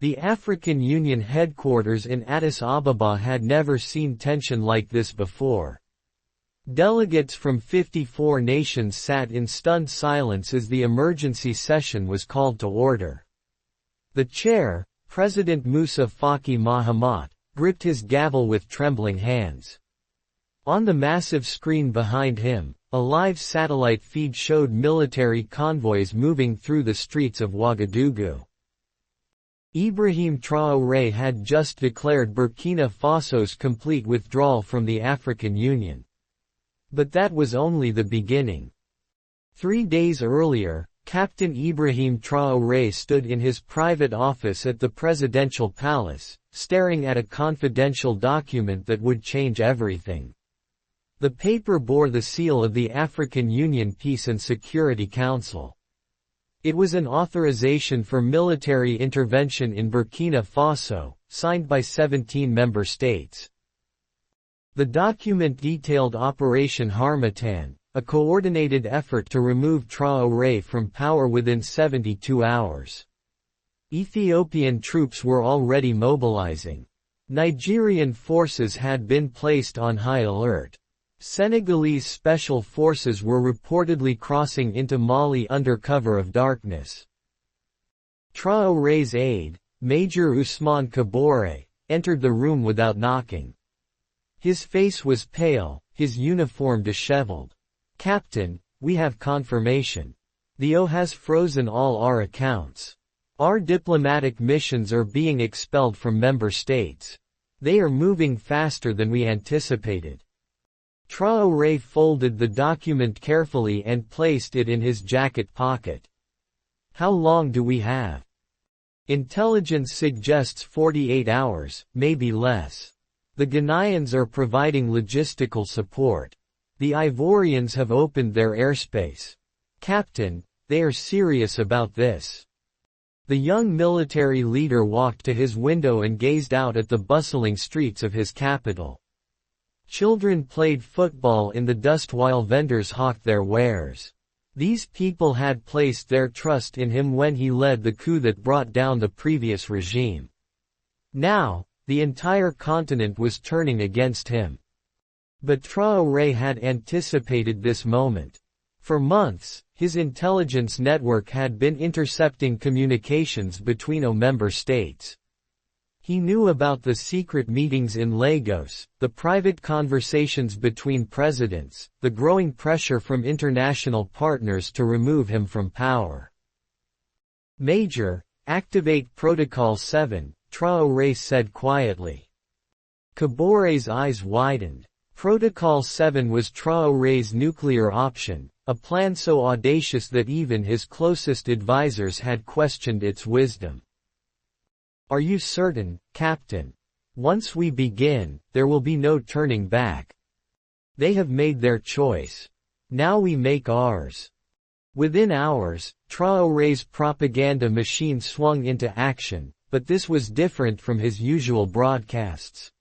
The African Union headquarters in Addis Ababa had never seen tension like this before. Delegates from 54 nations sat in stunned silence as the emergency session was called to order. The chair, President Musa Faki Mahamat, gripped his gavel with trembling hands. On the massive screen behind him, a live satellite feed showed military convoys moving through the streets of Ouagadougou. Ibrahim Traoré had just declared Burkina Faso's complete withdrawal from the African Union. But that was only the beginning. 3 days earlier, Captain Ibrahim Traoré stood in his private office at the presidential palace, staring at a confidential document that would change everything. The paper bore the seal of the African Union Peace and Security Council. It was an authorization for military intervention in Burkina Faso, signed by 17 member states. The document detailed Operation Harmattan, a coordinated effort to remove Traoré from power within 72 hours. Ethiopian troops were already mobilizing. Nigerian forces had been placed on high alert. Senegalese special forces were reportedly crossing into Mali under cover of darkness. Traoré's aide, Major Ousmane Kabore, entered the room without knocking. His face was pale, his uniform disheveled. "Captain, we have confirmation. The O has frozen all our accounts. Our diplomatic missions are being expelled from member states. They are moving faster than we anticipated." Traoré folded the document carefully and placed it in his jacket pocket. "How long do we have?" "Intelligence suggests 48 hours, maybe less. The Ghanaians are providing logistical support. The Ivorians have opened their airspace. Captain, they are serious about this." The young military leader walked to his window and gazed out at the bustling streets of his capital. Children played football in the dust while vendors hawked their wares. These people had placed their trust in him when he led the coup that brought down the previous regime. Now, the entire continent was turning against him. But Traoré had anticipated this moment. For months, his intelligence network had been intercepting communications between member states. He knew about the secret meetings in Lagos, the private conversations between presidents, the growing pressure from international partners to remove him from power. "Major, activate Protocol 7, Traoré said quietly. Kabore's eyes widened. Protocol 7 was Traoré's nuclear option, a plan so audacious that even his closest advisors had questioned its wisdom. "Are you certain, Captain? Once we begin, there will be no turning back. They have made their choice. Now we make ours." Within hours, Traoré's propaganda machine swung into action, but this was different from his usual broadcasts.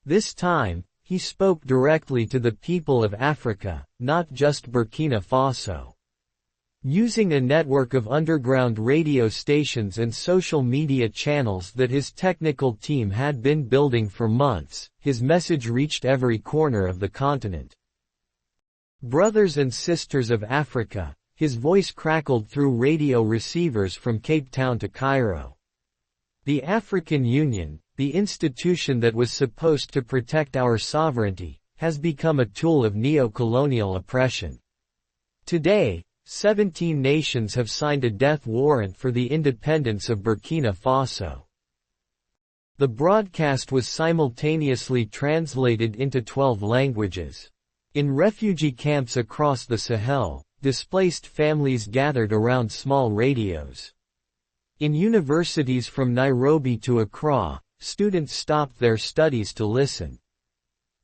This time, he spoke directly to the people of Africa, not just Burkina Faso. Using a network of underground radio stations and social media channels that his technical team had been building for months, his message reached every corner of the continent. "Brothers and sisters of Africa," his voice crackled through radio receivers from Cape Town to Cairo. "The African Union, the institution that was supposed to protect our sovereignty, has become a tool of neo-colonial oppression. Today, 17 nations have signed a death warrant for the independence of Burkina Faso." The broadcast was simultaneously translated into 12 languages. In refugee camps across the Sahel, displaced families gathered around small radios. In universities from Nairobi to Accra, students stopped their studies to listen.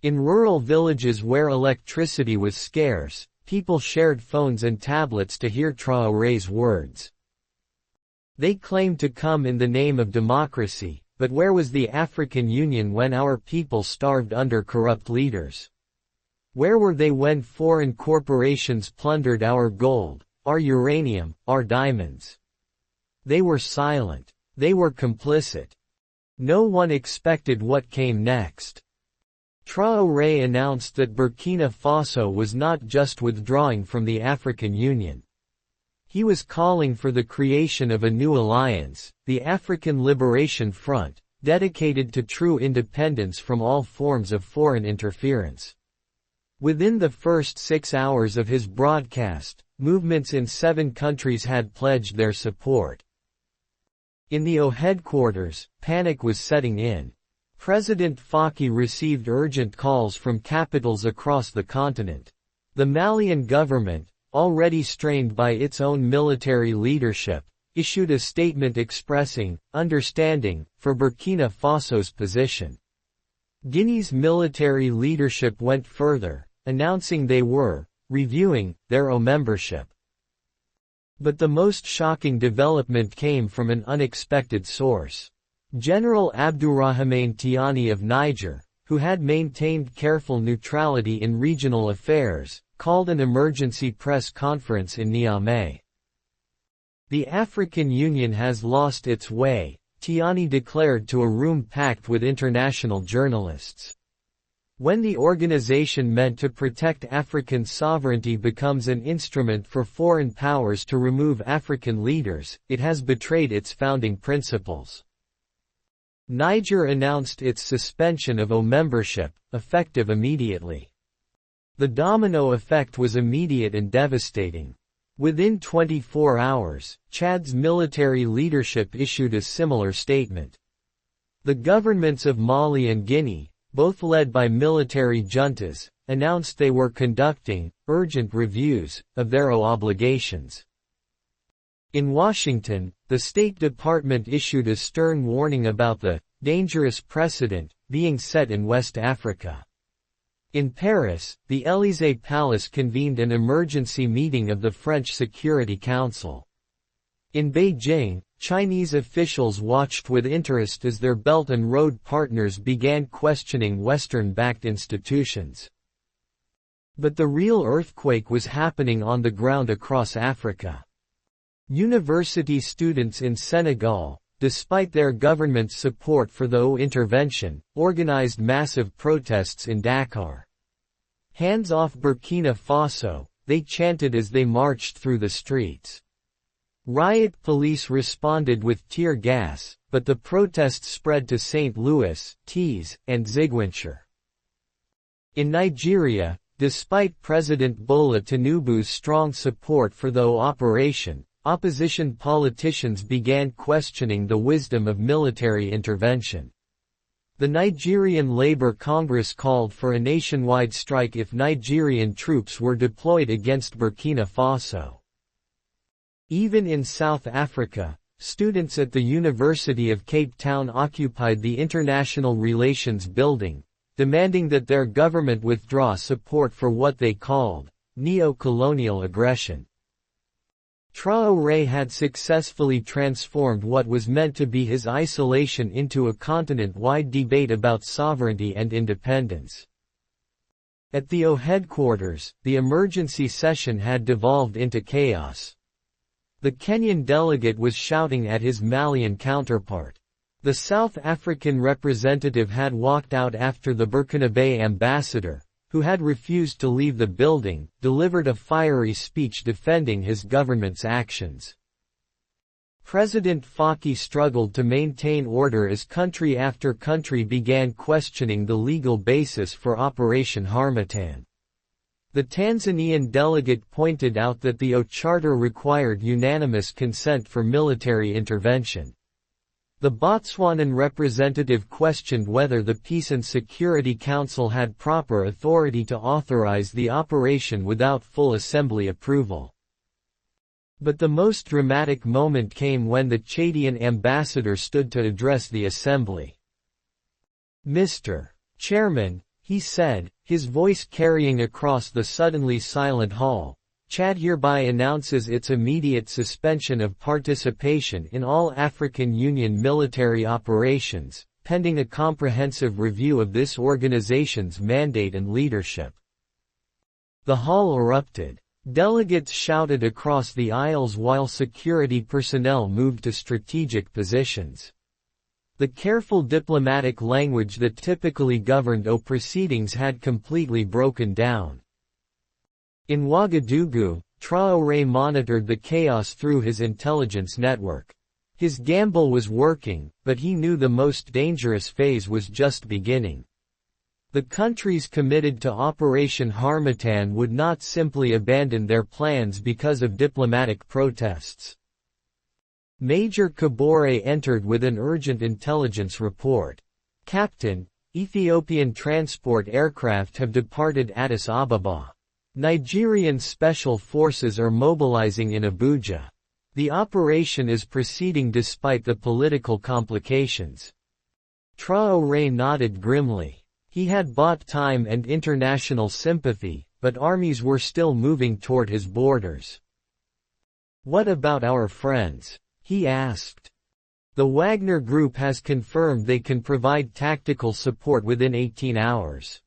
In rural villages where electricity was scarce, people shared phones and tablets to hear Traoré's words. They claimed to come in the name of democracy, but where was the African Union when our people starved under corrupt leaders? Where were they when foreign corporations plundered our gold, our uranium, our diamonds? They were silent. They were complicit. No one expected what came next. Traoré announced that Burkina Faso was not just withdrawing from the African Union. He was calling for the creation of a new alliance, the African Liberation Front, dedicated to true independence from all forms of foreign interference. Within the first 6 hours of his broadcast, movements in 7 countries had pledged their support. In the ONU headquarters, panic was setting in. President Faky received urgent calls from capitals across the continent. The Malian government, already strained by its own military leadership, issued a statement expressing understanding for Burkina Faso's position. Guinea's military leadership went further, announcing they were reviewing their ONU membership. But the most shocking development came from an unexpected source. General Abdourahmane Tiani of Niger, who had maintained careful neutrality in regional affairs, called an emergency press conference in Niamey. The African Union has lost its way, Tiani declared to a room packed with international journalists. When the organization meant to protect African sovereignty becomes an instrument for foreign powers to remove African leaders, it has betrayed its founding principles. Niger announced its suspension of ONU membership, effective immediately. The domino effect was immediate and devastating. Within 24 hours, Chad's military leadership issued a similar statement. The governments of Mali and Guinea, both led by military juntas, announced they were conducting urgent reviews of their ONU obligations. In Washington, the State Department issued a stern warning about the dangerous precedent being set in West Africa. In Paris, the Élysée Palace convened an emergency meeting of the French Security Council. In Beijing, Chinese officials watched with interest as their Belt and Road partners began questioning Western-backed institutions. But the real earthquake was happening on the ground across Africa. University students in Senegal, despite their government's support for the ONU intervention, organized massive protests in Dakar. "Hands off Burkina Faso," they chanted as they marched through the streets. Riot police responded with tear gas, but the protests spread to St. Louis, Tees, and Ziguinchor. In Nigeria, despite President Bola Tinubu's strong support for the ONU operation, opposition politicians began questioning the wisdom of military intervention. The Nigerian Labour Congress called for a nationwide strike if Nigerian troops were deployed against Burkina Faso. Even in South Africa, students at the University of Cape Town occupied the International Relations Building, demanding that their government withdraw support for what they called neo-colonial aggression. Traoré had successfully transformed what was meant to be his isolation into a continent-wide debate about sovereignty and independence. At the ONU headquarters, the emergency session had devolved into chaos. The Kenyan delegate was shouting at his Malian counterpart. The South African representative had walked out after the Burkinabe ambassador, who had refused to leave the building, delivered a fiery speech defending his government's actions. President Faky struggled to maintain order as country after country began questioning the legal basis for Operation Harmattan. The Tanzanian delegate pointed out that the ONU Charter required unanimous consent for military intervention. The Botswanan representative questioned whether the Peace and Security Council had proper authority to authorize the operation without full assembly approval. But the most dramatic moment came when the Chadian ambassador stood to address the assembly. "Mr. Chairman," he said, his voice carrying across the suddenly silent hall, "Chad hereby announces its immediate suspension of participation in all African Union military operations, pending a comprehensive review of this organization's mandate and leadership." The hall erupted. Delegates shouted across the aisles while security personnel moved to strategic positions. The careful diplomatic language that typically governed proceedings had completely broken down. In Ouagadougou, Traoré monitored the chaos through his intelligence network. His gamble was working, but he knew the most dangerous phase was just beginning. The countries committed to Operation Harmattan would not simply abandon their plans because of diplomatic protests. Major Kabore entered with an urgent intelligence report. Captain, Ethiopian transport aircraft have departed Addis Ababa. Nigerian special forces are mobilizing in Abuja. The operation is proceeding despite the political complications. Traoré nodded grimly. He had bought time and international sympathy, but armies were still moving toward his borders. "What about our friends?" he asked. "The Wagner Group has confirmed they can provide tactical support within 18 hours.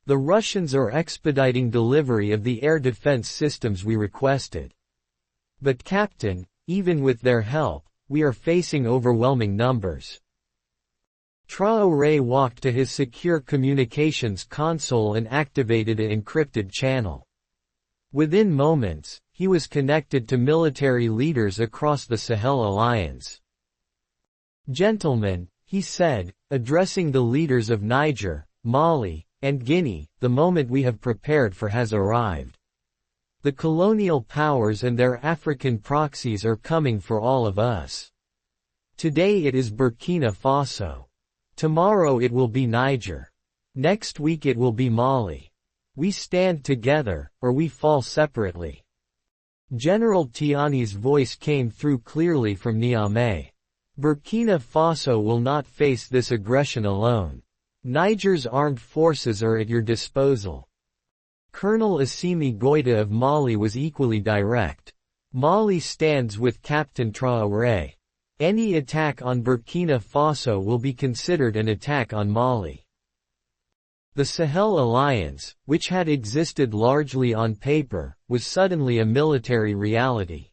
The Russians are expediting delivery of the air defense systems we requested. But Captain, even with their help, we are facing overwhelming numbers." Traoré walked to his secure communications console and activated an encrypted channel. Within moments, he was connected to military leaders across the Sahel Alliance. "Gentlemen," he said, addressing the leaders of Niger, Mali, and Guinea, "the moment we have prepared for has arrived. The colonial powers and their African proxies are coming for all of us. Today it is Burkina Faso. Tomorrow it will be Niger. Next week it will be Mali. We stand together, or we fall separately." General Tiani's voice came through clearly from Niamey. "Burkina Faso will not face this aggression alone. Niger's armed forces are at your disposal." Colonel Assimi Goïta of Mali was equally direct. "Mali stands with Captain Traoré. Any attack on Burkina Faso will be considered an attack on Mali." The Sahel Alliance, which had existed largely on paper, was suddenly a military reality.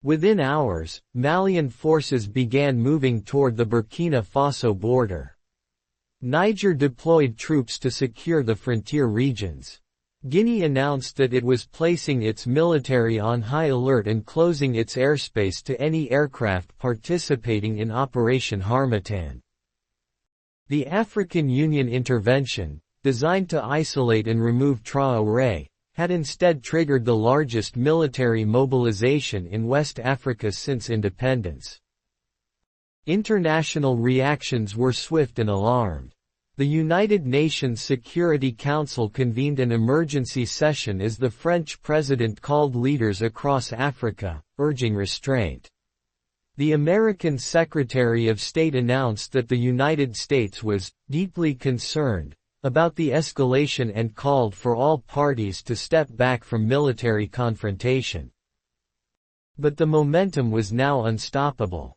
Within hours, Malian forces began moving toward the Burkina Faso border. Niger deployed troops to secure the frontier regions. Guinea announced that it was placing its military on high alert and closing its airspace to any aircraft participating in Operation Harmattan. The African Union intervention, designed to isolate and remove Traoré, had instead triggered the largest military mobilization in West Africa since independence. International reactions were swift and alarmed. The United Nations Security Council convened an emergency session as the French president called leaders across Africa, urging restraint. The American Secretary of State announced that the United States was deeply concerned about the escalation and called for all parties to step back from military confrontation. But the momentum was now unstoppable.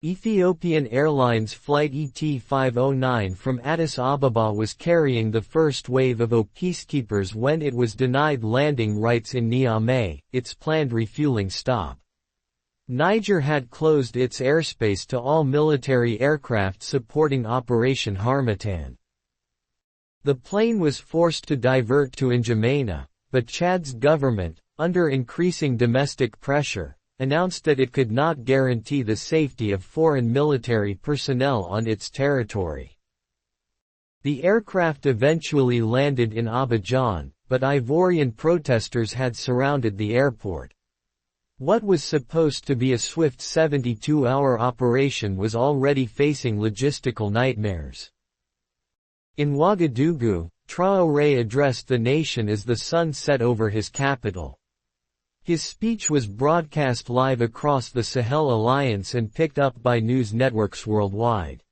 Ethiopian Airlines Flight ET-509 from Addis Ababa was carrying the first wave of peacekeepers when it was denied landing rights in Niamey, its planned refueling stop. Niger had closed its airspace to all military aircraft supporting Operation Harmattan. The plane was forced to divert to N'Djamena, but Chad's government, under increasing domestic pressure, announced that it could not guarantee the safety of foreign military personnel on its territory. The aircraft eventually landed in Abidjan, but Ivorian protesters had surrounded the airport. What was supposed to be a swift 72-hour operation was already facing logistical nightmares. In Ouagadougou, Traoré addressed the nation as the sun set over his capital. His speech was broadcast live across the Sahel Alliance and picked up by news networks worldwide.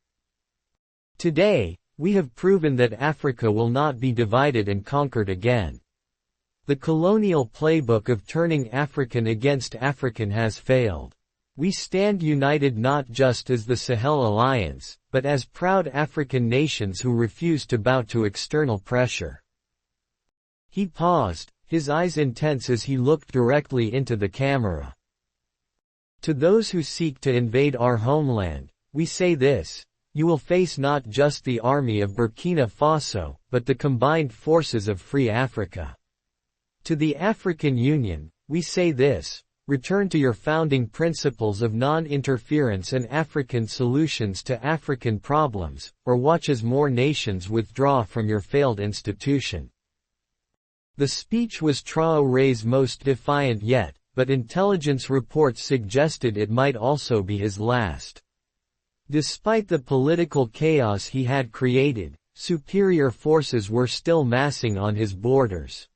"Today, we have proven that Africa will not be divided and conquered again. The colonial playbook of turning African against African has failed. We stand united not just as the Sahel Alliance, but as proud African nations who refuse to bow to external pressure." He paused, his eyes intense as he looked directly into the camera. To those who seek to invade our homeland, we say this: you will face not just the army of Burkina Faso, but the combined forces of Free Africa. To the African Union, we say this: return to your founding principles of non-interference and African solutions to African problems, or watch as more nations withdraw from your failed institution. The speech was Traoré's most defiant yet, but intelligence reports suggested it might also be his last. Despite the political chaos he had created, superior forces were still massing on his borders.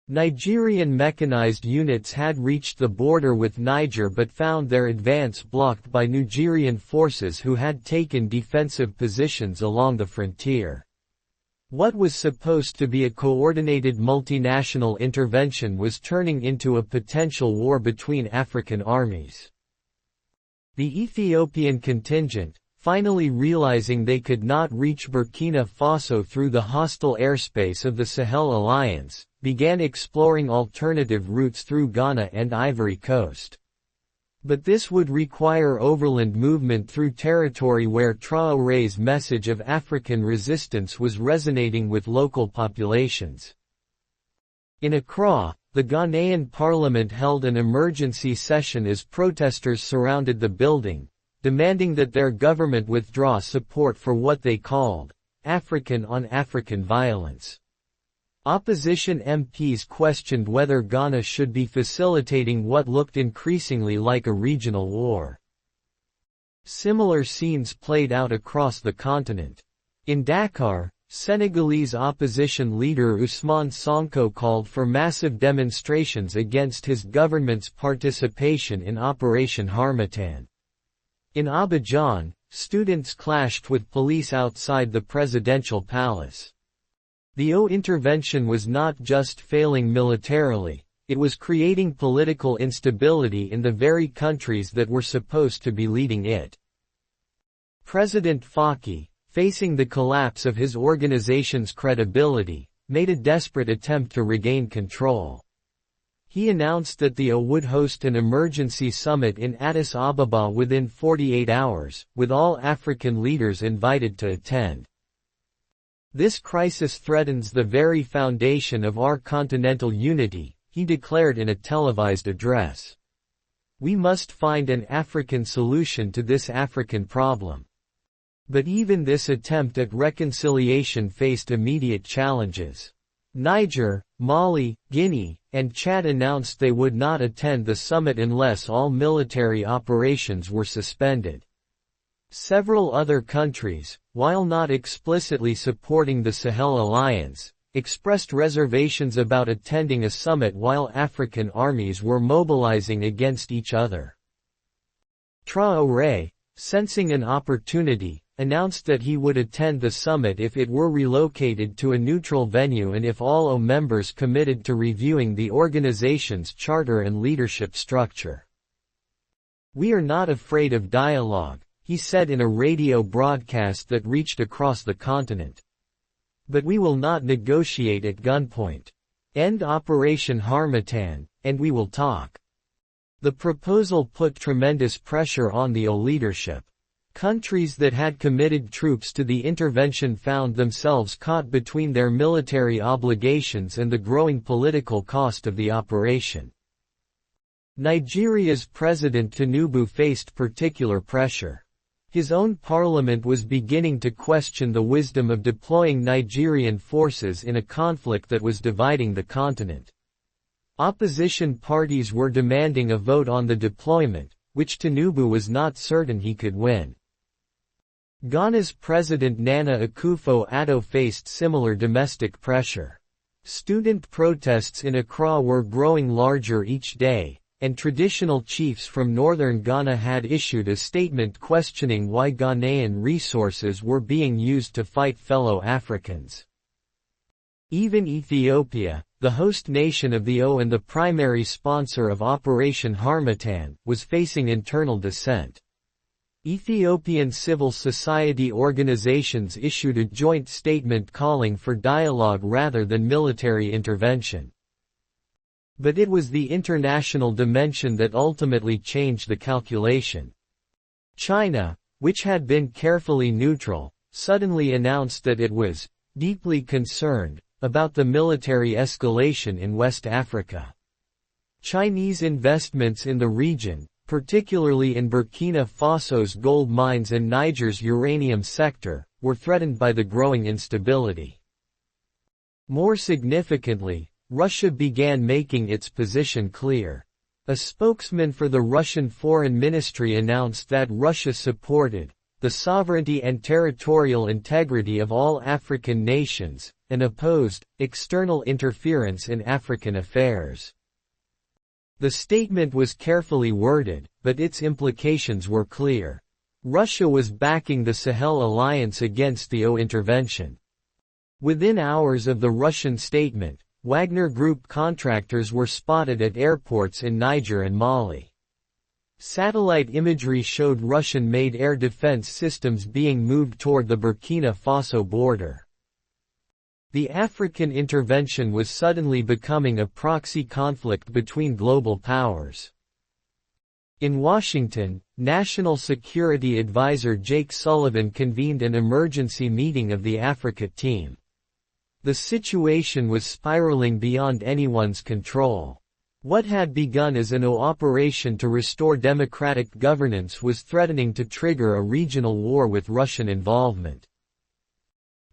Nigerian mechanized units had reached the border with Niger but found their advance blocked by Nigerian forces who had taken defensive positions along the frontier. What was supposed to be a coordinated multinational intervention was turning into a potential war between African armies. The Ethiopian contingent, finally realizing they could not reach Burkina Faso through the hostile airspace of the Sahel Alliance, began exploring alternative routes through Ghana and Ivory Coast. But this would require overland movement through territory where Traoré's message of African resistance was resonating with local populations. In Accra, the Ghanaian parliament held an emergency session as protesters surrounded the building, demanding that their government withdraw support for what they called African-on-African violence. Opposition MPs questioned whether Ghana should be facilitating what looked increasingly like a regional war. Similar scenes played out across the continent. In Dakar, Senegalese opposition leader Ousmane Sonko called for massive demonstrations against his government's participation in Operation Harmattan. In Abidjan, students clashed with police outside the presidential palace. The intervention was not just failing militarily, it was creating political instability in the very countries that were supposed to be leading it. President Faky, facing the collapse of his organization's credibility, made a desperate attempt to regain control. He announced that the would host an emergency summit in Addis Ababa within 48 hours, with all African leaders invited to attend. This crisis threatens the very foundation of our continental unity, he declared in a televised address. We must find an African solution to this African problem. But even this attempt at reconciliation faced immediate challenges. Niger, Mali, Guinea, and Chad announced they would not attend the summit unless all military operations were suspended. Several other countries, while not explicitly supporting the Sahel Alliance, expressed reservations about attending a summit while African armies were mobilizing against each other. Traoré, sensing an opportunity, announced that he would attend the summit if it were relocated to a neutral venue and if all members committed to reviewing the organization's charter and leadership structure. "We are not afraid of dialogue," he said in a radio broadcast that reached across the continent. "But we will not negotiate at gunpoint. End Operation Harmattan, and we will talk." The proposal put tremendous pressure on the leadership. Countries that had committed troops to the intervention found themselves caught between their military obligations and the growing political cost of the operation. Nigeria's President Tinubu faced particular pressure. His own parliament was beginning to question the wisdom of deploying Nigerian forces in a conflict that was dividing the continent. Opposition parties were demanding a vote on the deployment, which Tinubu was not certain he could win. Ghana's President Nana Akufo-Addo faced similar domestic pressure. Student protests in Accra were growing larger each day, and traditional chiefs from northern Ghana had issued a statement questioning why Ghanaian resources were being used to fight fellow Africans. Even Ethiopia, the host nation of the and the primary sponsor of Operation Harmattan, was facing internal dissent. Ethiopian civil society organizations issued a joint statement calling for dialogue rather than military intervention. But it was the international dimension that ultimately changed the calculation. China, which had been carefully neutral, suddenly announced that it was deeply concerned about the military escalation in West Africa. Chinese investments in the region, particularly in Burkina Faso's gold mines and Niger's uranium sector, were threatened by the growing instability. More significantly, Russia began making its position clear. A spokesman for the Russian Foreign Ministry announced that Russia supported the sovereignty and territorial integrity of all African nations, and opposed external interference in African affairs. The statement was carefully worded, but its implications were clear. Russia was backing the Sahel alliance against the intervention. Within hours of the Russian statement, Wagner Group contractors were spotted at airports in Niger and Mali. Satellite imagery showed Russian-made air defense systems being moved toward the Burkina Faso border. The African intervention was suddenly becoming a proxy conflict between global powers. In Washington, National Security Advisor Jake Sullivan convened an emergency meeting of the Africa team. The situation was spiraling beyond anyone's control. What had begun as an operation to restore democratic governance was threatening to trigger a regional war with Russian involvement.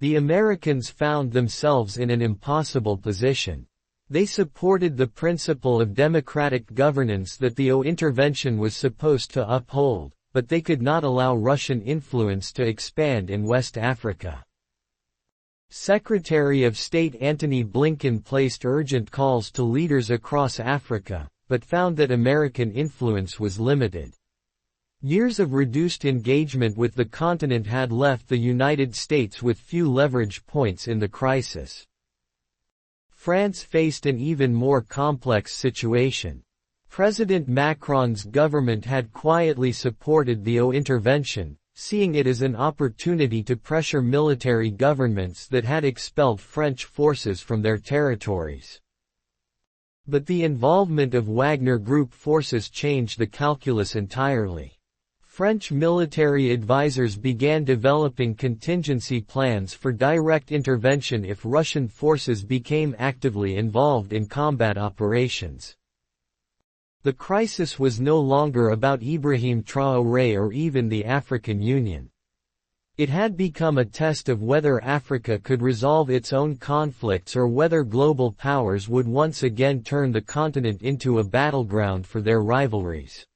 The Americans found themselves in an impossible position. They supported the principle of democratic governance that the intervention was supposed to uphold, but they could not allow Russian influence to expand in West Africa. Secretary of State Antony Blinken placed urgent calls to leaders across Africa, but found that American influence was limited. Years of reduced engagement with the continent had left the United States with few leverage points in the crisis. France faced an even more complex situation. President Macron's government had quietly supported the intervention, seeing it as an opportunity to pressure military governments that had expelled French forces from their territories. But the involvement of Wagner Group forces changed the calculus entirely. French military advisors began developing contingency plans for direct intervention if Russian forces became actively involved in combat operations. The crisis was no longer about Ibrahim Traoré or even the African Union. It had become a test of whether Africa could resolve its own conflicts or whether global powers would once again turn the continent into a battleground for their rivalries.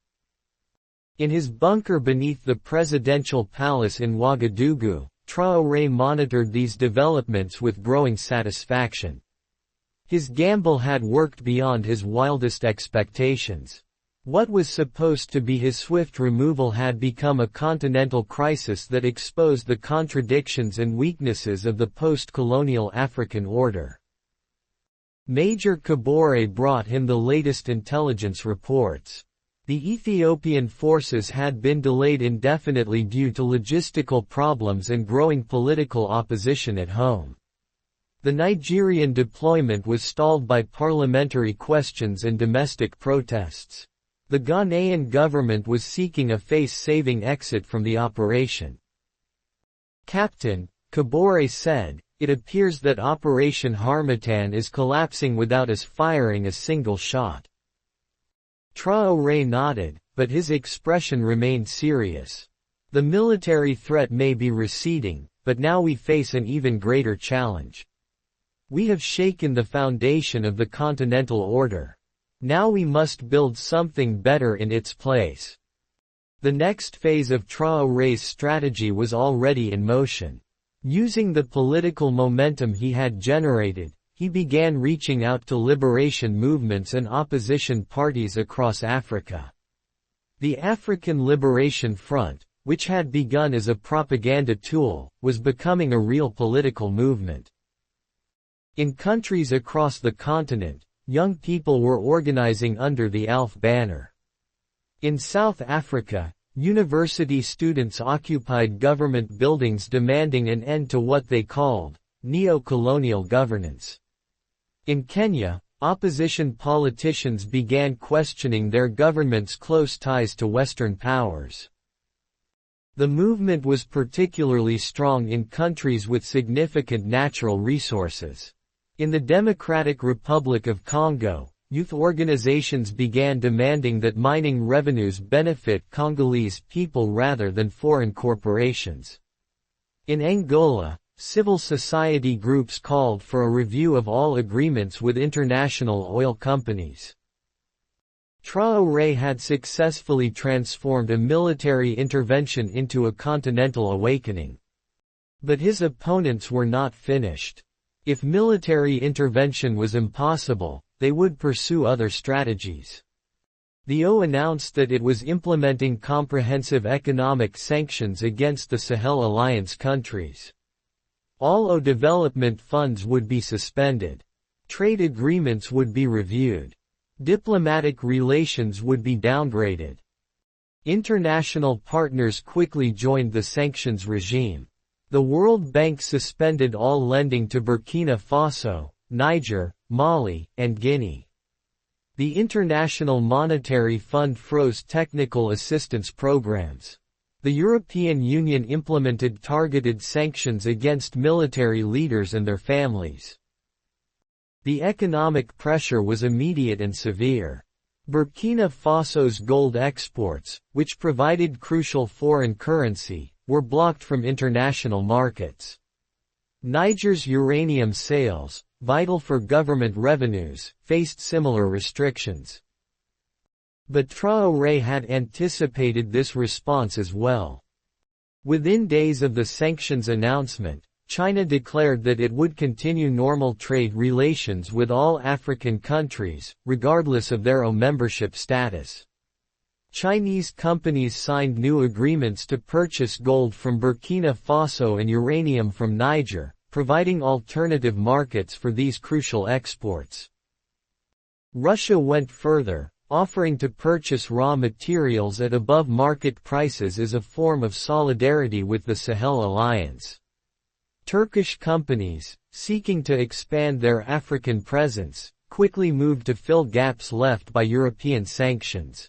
In his bunker beneath the presidential palace in Ouagadougou, Traoré monitored these developments with growing satisfaction. His gamble had worked beyond his wildest expectations. What was supposed to be his swift removal had become a continental crisis that exposed the contradictions and weaknesses of the post-colonial African order. Major Kabore brought him the latest intelligence reports. The Ethiopian forces had been delayed indefinitely due to logistical problems and growing political opposition at home. The Nigerian deployment was stalled by parliamentary questions and domestic protests. The Ghanaian government was seeking a face-saving exit from the operation. Captain, Kabore said, "It appears that Operation Harmattan is collapsing without us firing a single shot." Traoré nodded, but his expression remained serious. "The military threat may be receding, but now we face an even greater challenge. We have shaken the foundation of the continental order. Now we must build something better in its place." The next phase of Traoré's strategy was already in motion. Using the political momentum he had generated, he began reaching out to liberation movements and opposition parties across Africa. The African Liberation Front, which had begun as a propaganda tool, was becoming a real political movement. In countries across the continent, young people were organizing under the ALF banner. In South Africa, university students occupied government buildings demanding an end to what they called neo-colonial governance. In Kenya, opposition politicians began questioning their government's close ties to Western powers. The movement was particularly strong in countries with significant natural resources. In the Democratic Republic of Congo, youth organizations began demanding that mining revenues benefit Congolese people rather than foreign corporations. In Angola, civil society groups called for a review of all agreements with international oil companies. Traoré had successfully transformed a military intervention into a continental awakening. But his opponents were not finished. If military intervention was impossible, they would pursue other strategies. The O announced that it was implementing comprehensive economic sanctions against the Sahel Alliance countries. All O development funds would be suspended. Trade agreements would be reviewed. Diplomatic relations would be downgraded. International partners quickly joined the sanctions regime. The World Bank suspended all lending to Burkina Faso, Niger, Mali, and Guinea. The International Monetary Fund froze technical assistance programs. The European Union implemented targeted sanctions against military leaders and their families. The economic pressure was immediate and severe. Burkina Faso's gold exports, which provided crucial foreign currency, were blocked from international markets. Niger's uranium sales, vital for government revenues, faced similar restrictions. But Traoré had anticipated this response as well. Within days of the sanctions announcement, China declared that it would continue normal trade relations with all African countries, regardless of their membership status. Chinese companies signed new agreements to purchase gold from Burkina Faso and uranium from Niger, providing alternative markets for these crucial exports. Russia went further, offering to purchase raw materials at above-market prices as a form of solidarity with the Sahel Alliance. Turkish companies, seeking to expand their African presence, quickly moved to fill gaps left by European sanctions.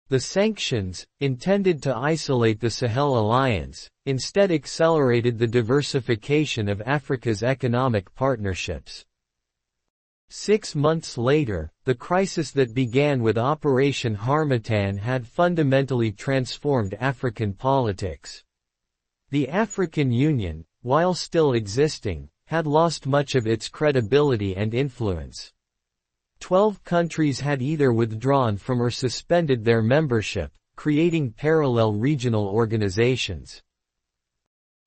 The sanctions, intended to isolate the Sahel Alliance, instead accelerated the diversification of Africa's economic partnerships. 6 months later, the crisis that began with Operation Harmattan had fundamentally transformed African politics. The African Union, while still existing, had lost much of its credibility and influence. 12 countries had either withdrawn from or suspended their membership, creating parallel regional organizations.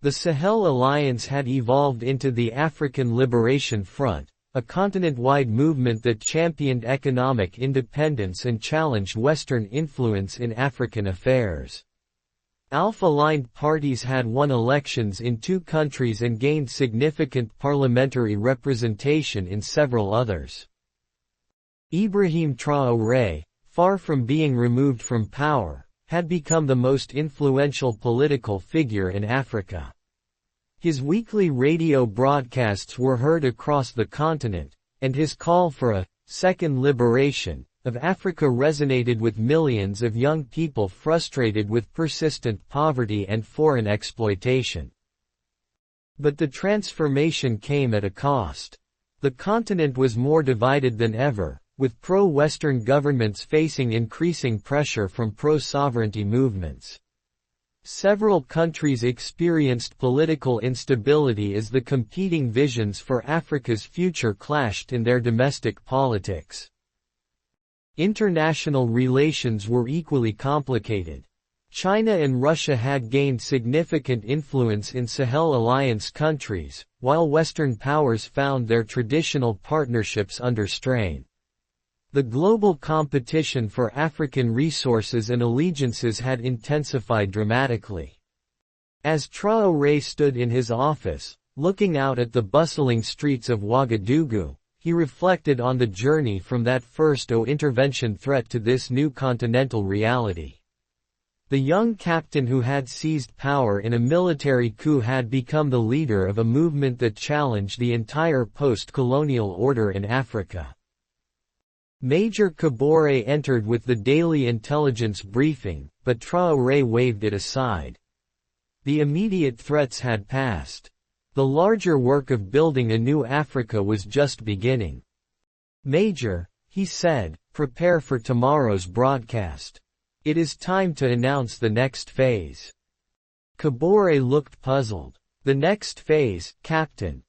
The Sahel Alliance had evolved into the African Liberation Front, a continent-wide movement that championed economic independence and challenged Western influence in African affairs. Alpha-aligned parties had won elections in 2 countries and gained significant parliamentary representation in several others. Ibrahim Traoré, far from being removed from power, had become the most influential political figure in Africa. His weekly radio broadcasts were heard across the continent, and his call for a second liberation of Africa resonated with millions of young people frustrated with persistent poverty and foreign exploitation. But the transformation came at a cost. The continent was more divided than ever, with pro-Western governments facing increasing pressure from pro-sovereignty movements. Several countries experienced political instability as the competing visions for Africa's future clashed in their domestic politics. International relations were equally complicated. China and Russia had gained significant influence in Sahel Alliance countries, while Western powers found their traditional partnerships under strain. The global competition for African resources and allegiances had intensified dramatically. As Traoré stood in his office, looking out at the bustling streets of Ouagadougou, he reflected on the journey from that first intervention threat to this new continental reality. The young captain who had seized power in a military coup had become the leader of a movement that challenged the entire post-colonial order in Africa. Major Kabore entered with the daily intelligence briefing, but Traoré waved it aside. The immediate threats had passed. The larger work of building a new Africa was just beginning. "Major," he said, "prepare for tomorrow's broadcast. It is time to announce the next phase." Kabore looked puzzled. "The next phase, Captain?"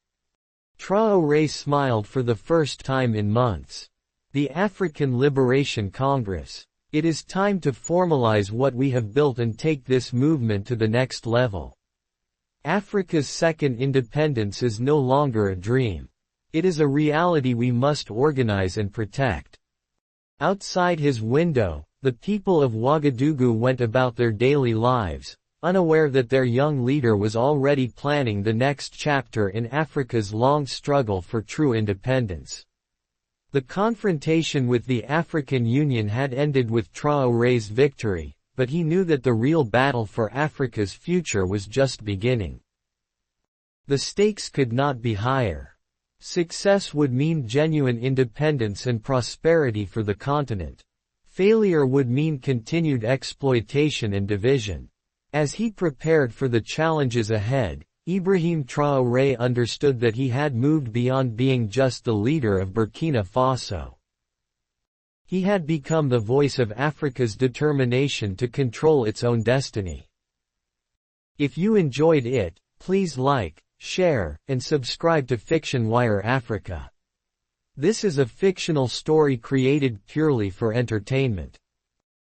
Traoré smiled for the first time in months. "The African Liberation Congress. It is time to formalize what we have built and take this movement to the next level. Africa's second independence is no longer a dream. It is a reality we must organize and protect." Outside his window, the people of Ouagadougou went about their daily lives, unaware that their young leader was already planning the next chapter in Africa's long struggle for true independence. The confrontation with the African Union had ended with Traoré's victory, but he knew that the real battle for Africa's future was just beginning. The stakes could not be higher. Success would mean genuine independence and prosperity for the continent. Failure would mean continued exploitation and division. As he prepared for the challenges ahead, Ibrahim Traoré understood that he had moved beyond being just the leader of Burkina Faso. He had become the voice of Africa's determination to control its own destiny. If you enjoyed it, please like, share, and subscribe to FictionWire Africa. This is a fictional story created purely for entertainment.